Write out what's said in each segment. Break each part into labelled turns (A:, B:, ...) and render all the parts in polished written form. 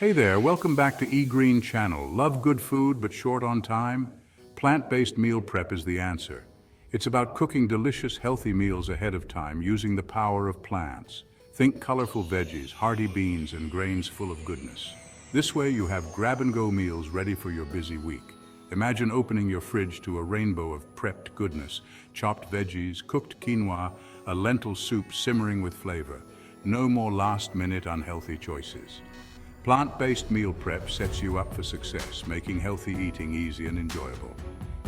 A: Hey there, welcome back to eGreen Channel. Love good food but short on time? Plant-based meal prep is the answer. It's about cooking delicious, healthy meals ahead of time using the power of plants. Think colorful veggies, hearty beans, and grains full of goodness. This way you have grab-and-go meals ready for your busy week. Imagine opening your fridge to a rainbow of prepped goodness, chopped veggies, cooked quinoa, a lentil soup simmering with flavor. No more last-minute unhealthy choices. Plant-based meal prep sets you up for success, making healthy eating easy and enjoyable.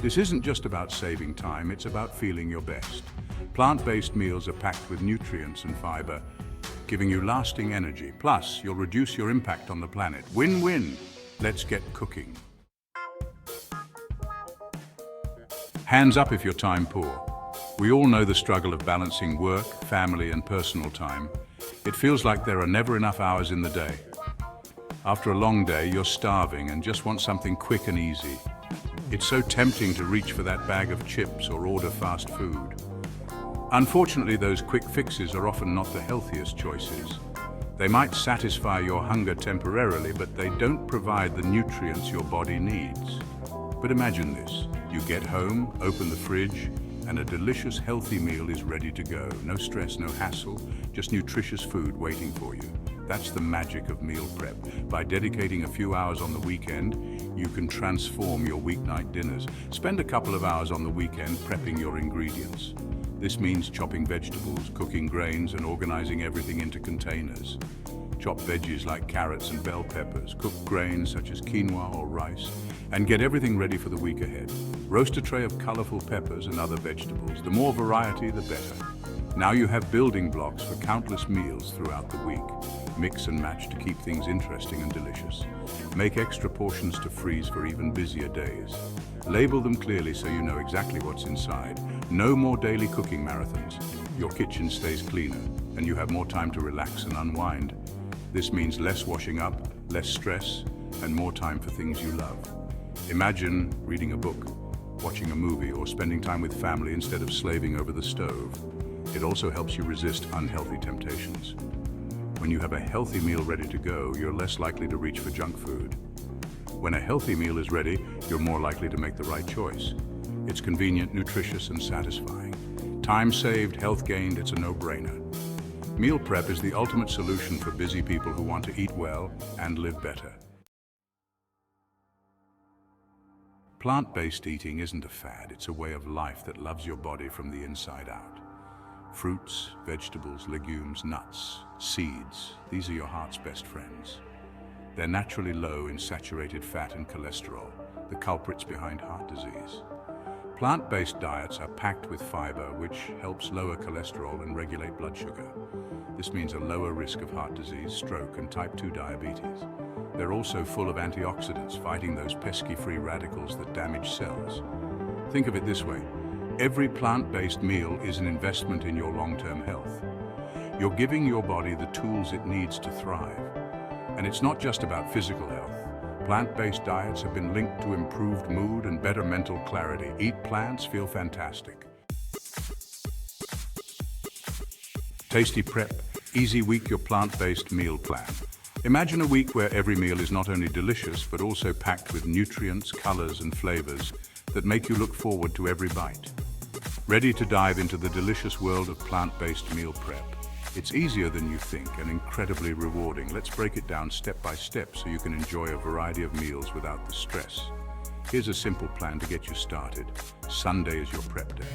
A: This isn't just about saving time, it's about feeling your best. Plant-based meals are packed with nutrients and fiber, giving you lasting energy. Plus, you'll reduce your impact on the planet. Win-win! Let's get cooking. Hands up if you're time poor. We all know the struggle of balancing work, family, and personal time. It feels like there are never enough hours in the day. After a long day, you're starving and just want something quick and easy. It's so tempting to reach for that bag of chips or order fast food. Unfortunately, those quick fixes are often not the healthiest choices. They might satisfy your hunger temporarily, but they don't provide the nutrients your body needs. But imagine this. You get home, open the fridge, and a delicious, healthy meal is ready to go. No stress, no hassle, just nutritious food waiting for you. That's the magic of meal prep. By dedicating a few hours on the weekend, you can transform your weeknight dinners. Spend a couple of hours on the weekend prepping your ingredients. This means chopping vegetables, cooking grains, and organizing everything into containers. Chop veggies like carrots and bell peppers, cook grains such as quinoa or rice, and get everything ready for the week ahead. Roast a tray of colorful peppers and other vegetables. The more variety, the better. Now you have building blocks for countless meals throughout the week. Mix and match to keep things interesting and delicious. Make extra portions to freeze for even busier days. Label them clearly so you know exactly what's inside. No more daily cooking marathons. Your kitchen stays cleaner, and you have more time to relax and unwind. This means less washing up, less stress, and more time for things you love. Imagine reading a book, watching a movie, or spending time with family instead of slaving over the stove. It also helps you resist unhealthy temptations. When you have a healthy meal ready to go, you're less likely to reach for junk food. When a healthy meal is ready, you're more likely to make the right choice. It's convenient, nutritious, and satisfying. Time saved, health gained, it's a no-brainer. Meal prep is the ultimate solution for busy people who want to eat well and live better. Plant-based eating isn't a fad, it's a way of life that loves your body from the inside out. Fruits, vegetables, legumes, nuts, seeds, these are your heart's best friends. They're naturally low in saturated fat and cholesterol, the culprits behind heart disease. Plant-based diets are packed with fiber, which helps lower cholesterol and regulate blood sugar. This means a lower risk of heart disease, stroke, and type 2 diabetes. They're also full of antioxidants, fighting those pesky free radicals that damage cells. Think of it this way. Every plant-based meal is an investment in your long-term health. You're giving your body the tools it needs to thrive. And it's not just about physical health. Plant-based diets have been linked to improved mood and better mental clarity. Eat plants, feel fantastic. Tasty Prep, easy week your plant-based meal plan. Imagine a week where every meal is not only delicious, but also packed with nutrients, colors, and flavors that make you look forward to every bite. Ready to dive into the delicious world of plant-based meal prep? It's easier than you think and incredibly rewarding. Let's break it down step by step so you can enjoy a variety of meals without the stress. Here's a simple plan to get you started. Sunday is your prep day.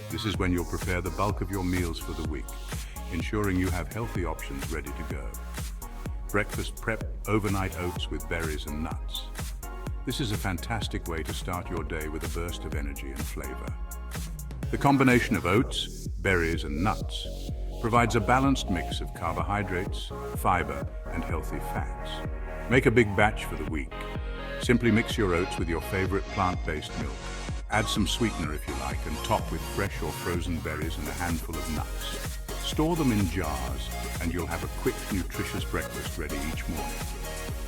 A: This is when you'll prepare the bulk of your meals for the week, ensuring you have healthy options ready to go. Breakfast prep, overnight oats with berries and nuts. This is a fantastic way to start your day with a burst of energy and flavor. The combination of oats, berries, and nuts provides a balanced mix of carbohydrates, fiber, and healthy fats. Make a big batch for the week. Simply mix your oats with your favorite plant-based milk. Add some sweetener if you like, and top with fresh or frozen berries and a handful of nuts. Store them in jars, and you'll have a quick, nutritious breakfast ready each morning.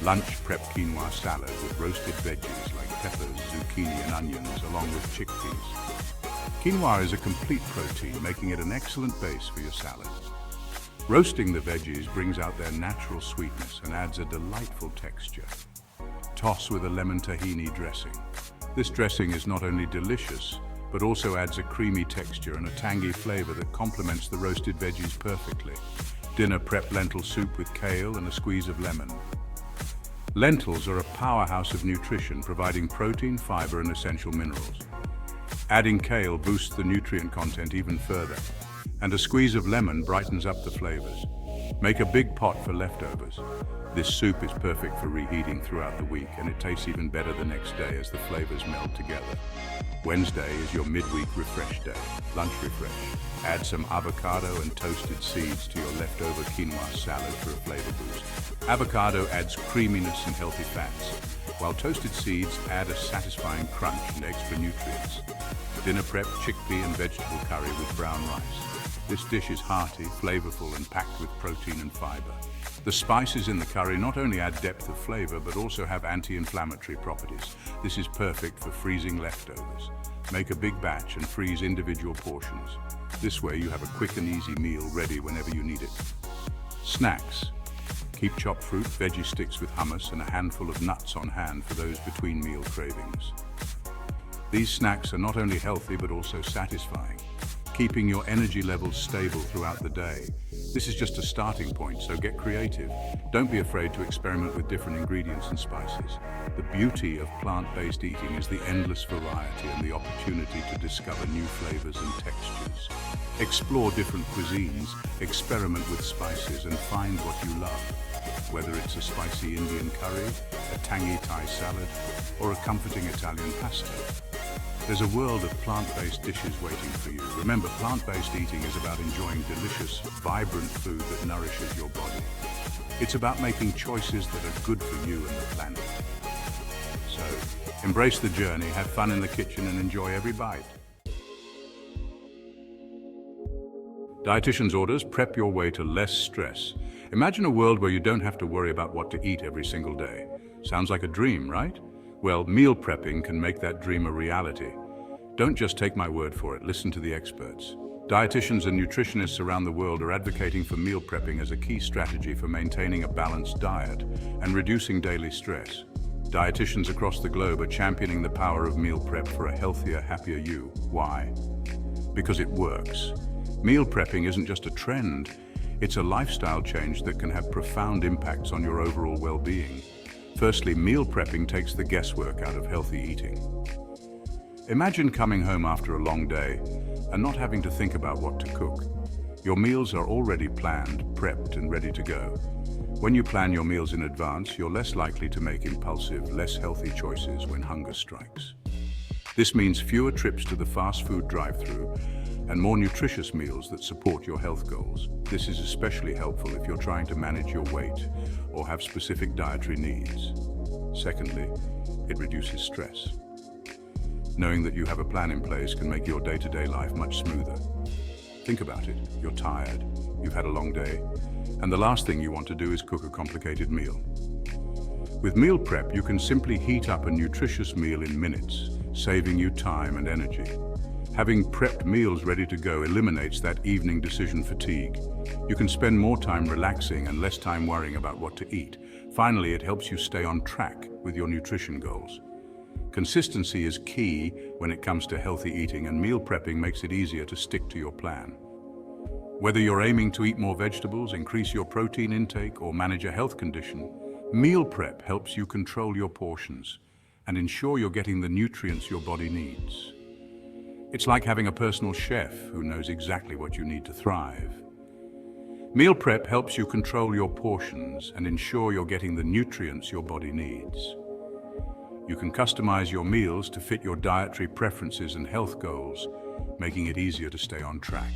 A: Lunch, prep quinoa salad with roasted veggies like peppers, zucchini, and onions, along with chickpeas. Quinoa is a complete protein, making it an excellent base for your salad. Roasting the veggies brings out their natural sweetness and adds a delightful texture. Toss with a lemon tahini dressing. This dressing is not only delicious, but also adds a creamy texture and a tangy flavor that complements the roasted veggies perfectly. Dinner prep lentil soup with kale and a squeeze of lemon. Lentils are a powerhouse of nutrition, providing protein, fiber, and essential minerals. Adding kale boosts the nutrient content even further, and a squeeze of lemon brightens up the flavors. Make a big pot for leftovers. This soup is perfect for reheating throughout the week, and it tastes even better the next day as the flavors meld together. Wednesday is your midweek refresh day. Lunch refresh. Add some avocado and toasted seeds to your leftover quinoa salad for a flavor boost. Avocado adds creaminess and healthy fats, while toasted seeds add a satisfying crunch and extra nutrients. Dinner prep chickpea and vegetable curry with brown rice. This dish is hearty, flavorful, and packed with protein and fiber. The spices in the curry not only add depth of flavor, but also have anti-inflammatory properties. This is perfect for freezing leftovers. Make a big batch and freeze individual portions. This way you have a quick and easy meal ready whenever you need it. Snacks. Keep chopped fruit, veggie sticks with hummus, and a handful of nuts on hand for those between meal cravings. These snacks are not only healthy, but also satisfying, keeping your energy levels stable throughout the day. This is just a starting point, so get creative. Don't be afraid to experiment with different ingredients and spices. The beauty of plant-based eating is the endless variety and the opportunity to discover new flavors and textures. Explore different cuisines, experiment with spices, and find what you love. Whether it's a spicy Indian curry, a tangy Thai salad, or a comforting Italian pasta. There's a world of plant-based dishes waiting for you. Remember, plant-based eating is about enjoying delicious, vibrant food that nourishes your body. It's about making choices that are good for you and the planet. So, embrace the journey, have fun in the kitchen, and enjoy every bite. Dietitians Orders, prep your way to less stress. Imagine a world where you don't have to worry about what to eat every single day. Sounds like a dream, right? Well, meal prepping can make that dream a reality. Don't just take my word for it, listen to the experts. Dietitians and nutritionists around the world are advocating for meal prepping as a key strategy for maintaining a balanced diet and reducing daily stress. Dietitians across the globe are championing the power of meal prep for a healthier, happier you. Why? Because it works. Meal prepping isn't just a trend, it's a lifestyle change that can have profound impacts on your overall well-being. Firstly, meal prepping takes the guesswork out of healthy eating. Imagine coming home after a long day and not having to think about what to cook. Your meals are already planned, prepped, and ready to go. When you plan your meals in advance, you're less likely to make impulsive, less healthy choices when hunger strikes. This means fewer trips to the fast food drive-thru and more nutritious meals that support your health goals. This is especially helpful if you're trying to manage your weight or have specific dietary needs. Secondly, it reduces stress. Knowing that you have a plan in place can make your day-to-day life much smoother. Think about it. You're tired, you've had a long day, and the last thing you want to do is cook a complicated meal. With meal prep, you can simply heat up a nutritious meal in minutes, saving you time and energy. Having prepped meals ready to go eliminates that evening decision fatigue. You can spend more time relaxing and less time worrying about what to eat. Finally, it helps you stay on track with your nutrition goals. Consistency is key when it comes to healthy eating, and meal prepping makes it easier to stick to your plan. Whether you're aiming to eat more vegetables, increase your protein intake, or manage a health condition, meal prep helps you control your portions and ensure you're getting the nutrients your body needs. It's like having a personal chef who knows exactly what you need to thrive. Meal prep helps you control your portions and ensure you're getting the nutrients your body needs. You can customize your meals to fit your dietary preferences and health goals, making it easier to stay on track.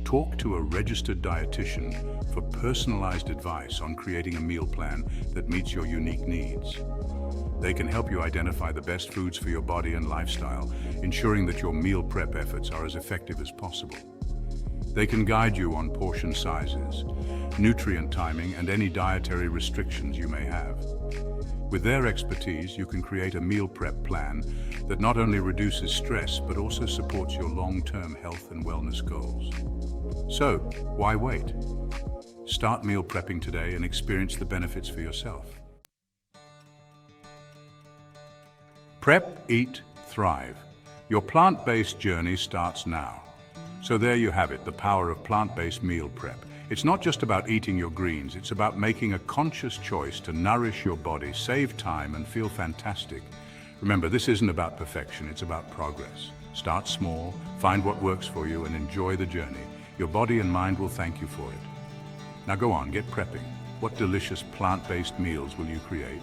A: Talk to a registered dietitian for personalized advice on creating a meal plan that meets your unique needs. They can help you identify the best foods for your body and lifestyle, ensuring that your meal prep efforts are as effective as possible. They can guide you on portion sizes, nutrient timing, and any dietary restrictions you may have. With their expertise, you can create a meal prep plan that not only reduces stress, but also supports your long-term health and wellness goals. So, why wait? Start meal prepping today and experience the benefits for yourself. Prep, eat, thrive. Your plant-based journey starts now. So there you have it, the power of plant-based meal prep. It's not just about eating your greens, it's about making a conscious choice to nourish your body, save time, and feel fantastic. Remember, this isn't about perfection, it's about progress. Start small, find what works for you, and enjoy the journey. Your body and mind will thank you for it. Now go on, get prepping. What delicious plant-based meals will you create?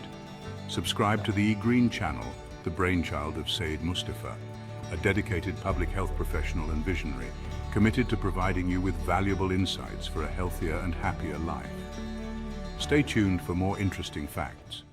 A: Subscribe to the eGreen channel, the brainchild of Said Mustafa, a dedicated public health professional and visionary, committed to providing you with valuable insights for a healthier and happier life. Stay tuned for more interesting facts.